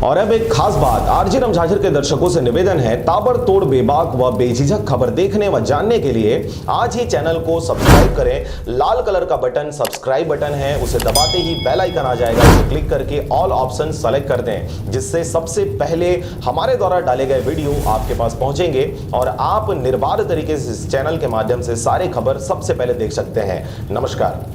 और अब एक खास बात, आरजे रमझाझर के दर्शकों से निवेदन है, ताबड़तोड़ बेबाक व बेझिझक खबर देखने व जानने के लिए आज ही चैनल को सब्सक्राइब करें। लाल कलर का बटन सब्सक्राइब बटन है, उसे दबाते ही बेल आइकन आ जाएगा, उसे क्लिक करके ऑल ऑप्शन सेलेक्ट कर दें, जिससे सबसे पहले हमारे द्वारा डाले गए वीडियो आपके पास पहुंचेंगे और आप निर्बाध तरीके से इस चैनल के माध्यम से सारे खबर सबसे पहले देख सकते हैं। नमस्कार।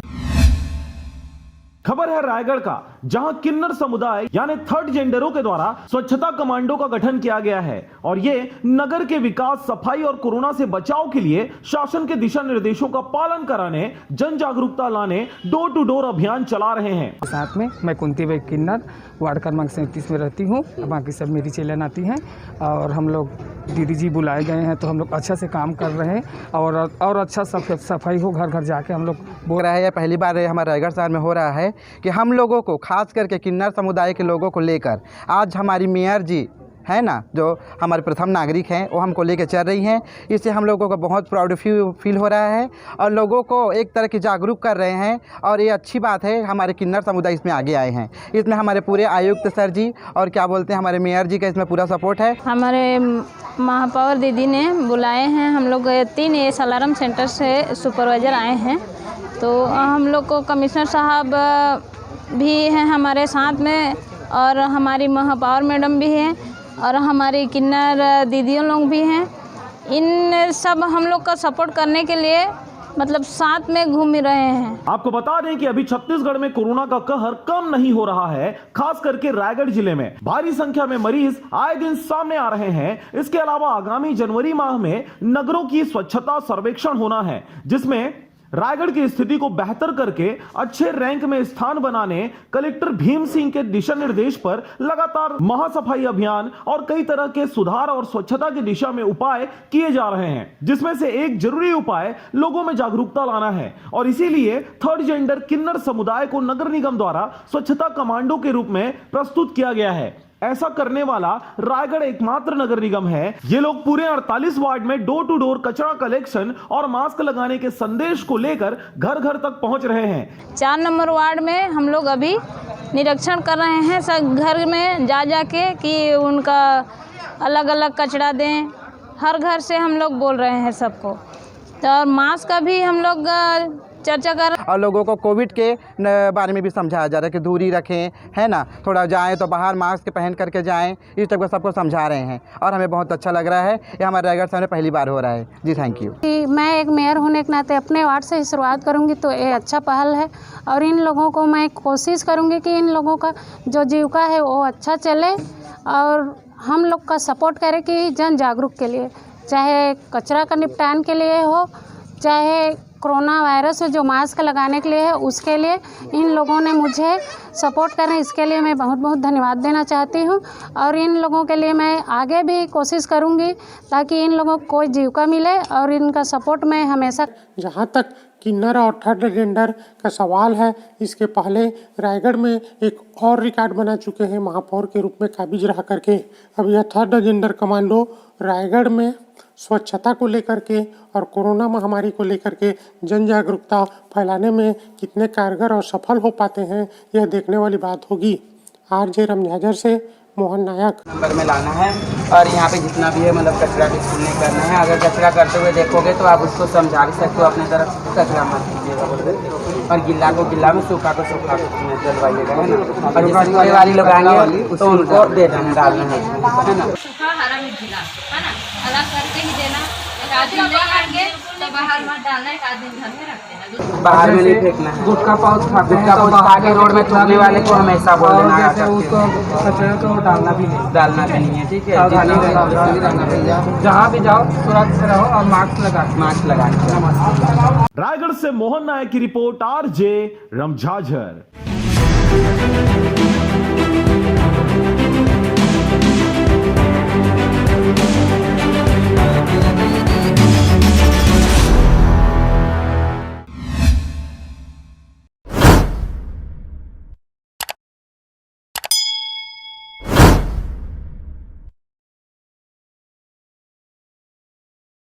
खबर है रायगढ़ का, जहां किन्नर समुदाय यानी थर्ड जेंडरों के द्वारा स्वच्छता कमांडो का गठन किया गया है और ये नगर के विकास, सफाई और कोरोना से बचाव के लिए शासन के दिशा निर्देशों का पालन कराने, जन जागरूकता लाने डोर टू डोर अभियान चला रहे हैं। साथ में मैं कुंती बाई किन्नर वार्ड क्रमांक 37 में रहती हूँ। बाकी सब मेरी चेलन आती हैं और हम लोग दीदी जी बुलाए गए हैं तो हम लोग अच्छा से काम कर रहे हैं और अच्छा सफाई हो, घर घर जाके हम लोग बोल रहा है। यह पहली बार हमारे रायगढ़ शहर में हो रहा है कि हम लोगों को, खास करके किन्नर समुदाय के लोगों को लेकर आज हमारी मेयर जी है ना, जो हमारे प्रथम नागरिक हैं, वो हमको लेकर चल रही हैं। इससे हम लोगों को बहुत प्राउड फील हो रहा है और लोगों को एक तरह की जागरूक कर रहे हैं और ये अच्छी बात है। हमारे किन्नर समुदाय इसमें आगे आए हैं। इसमें हमारे पूरे आयुक्त सर जी और क्या बोलते हैं हमारे मेयर जी का इसमें पूरा सपोर्ट है। हमारे महापौर दीदी ने बुलाए हैं, हम लोग 3 एस अलार्म सेंटर से सुपरवाइज़र आए हैं, तो हम लोग को कमिश्नर साहब भी हैं हमारे साथ में और हमारी महापौर मैडम भी हैं और हमारी किन्नर दीदियों लोग भी हैं। इन सब हम लोग का सपोर्ट करने के लिए मतलब साथ में घूम रहे हैं। आपको बता दें कि अभी छत्तीसगढ़ में कोरोना का कहर कम नहीं हो रहा है। खास करके रायगढ़ जिले में भारी संख्या में मरीज आए दिन सामने आ रहे हैं। इसके अलावा आगामी जनवरी माह में नगरों की स्वच्छता सर्वेक्षण होना है, जिसमें रायगढ़ की स्थिति को बेहतर करके अच्छे रैंक में स्थान बनाने कलेक्टर भीम सिंह के दिशा निर्देश पर लगातार महासफाई अभियान और कई तरह के सुधार और स्वच्छता की दिशा में उपाय किए जा रहे हैं, जिसमें से एक जरूरी उपाय लोगों में जागरूकता लाना है। और इसीलिए थर्ड जेंडर किन्नर समुदाय को नगर निगम द्वारा स्वच्छता कमांडो के रूप में प्रस्तुत किया गया है। ऐसा करने वाला रायगढ़ एकमात्र नगर निगम है। ये लोग पूरे 48 वार्ड में डोर टू डोर कचरा कलेक्शन और मास्क लगाने के संदेश को लेकर घर घर तक पहुंच रहे हैं। 4 नंबर वार्ड में हम लोग अभी निरीक्षण कर रहे हैं, सब घर में जा के कि उनका अलग अलग कचरा दें। हर घर से हम लोग बोल रहे हैं सबको, तो मास्क का भी हम लोग चर्चा कर और लोगों को कोविड के बारे में भी समझाया जा रहा है कि दूरी रखें, है ना, थोड़ा जाएं तो बाहर मास्क पहन करके जाएं। इस टाइप का सबको समझा रहे हैं और हमें बहुत अच्छा लग रहा है। ये हमारे रायगढ़ शहर में पहली बार हो रहा है जी। Thank you. मैं एक मेयर होने के नाते अपने वार्ड से ही शुरुआत करूंगी, तो ये अच्छा पहल है और इन लोगों को मैं कोशिश करूंगी कि इन लोगों का जो जीविका है वो अच्छा चले और हम लोग का सपोर्ट करें कि जन जागरूक के लिए, चाहे कचरा का निपटान के लिए हो, चाहे कोरोना वायरस में जो मास्क लगाने के लिए है उसके लिए इन लोगों ने मुझे सपोर्ट करें, इसके लिए मैं बहुत बहुत धन्यवाद देना चाहती हूँ। और इन लोगों के लिए मैं आगे भी कोशिश करूँगी ताकि इन लोगों को कोई जीविका मिले और इनका सपोर्ट मैं हमेशा। जहाँ तक किन्नर और थर्ड जेंडर का सवाल है, इसके पहले रायगढ़ में एक और रिकॉर्ड बना चुके हैं महापौर के रूप में काबिज रह करके। अब यह थर्ड जेंडर कमांडो रायगढ़ में स्वच्छता को लेकर के और कोरोना महामारी को लेकर के जन जागरूकता फैलाने में कितने कारगर और सफल हो पाते हैं, यह देखने वाली बात होगी। आरजे रमझाझर से मोहन नायक। नंबर में लाना है और यहाँ पे जितना भी है मतलब कचरा बिल्कुल नहीं करना है। अगर कचरा करते हुए देखोगे तो आप उसको समझा भी सकते हो, अपने तरफ कचरा मत कीजिएगा बोल के, और गिल्ला को गिल्ला में, सूखा को सूखा डलवाइएगा, है ना। और जैसे कोई वाली लोग आएंगे तो उनको दे देना, डालना है ना। सूखा हरा मिर्च गिला है ना, अलग करके ही देना। एक आदमी ले आएंगे तो बाहर मत डालना, एक आदमी घर में रख देना, बाहर में नहीं फेंकना है। गुटखा पाउच खा के रोड में थूकने वाले को हमेशा बोल देना है, डालना भी नहीं है, ठीक है। जहाँ भी जाओ सुरक्षित रहो और मास्क लगा। रायगढ़ से मोहन नायक की रिपोर्ट, आरजे रमझाझर।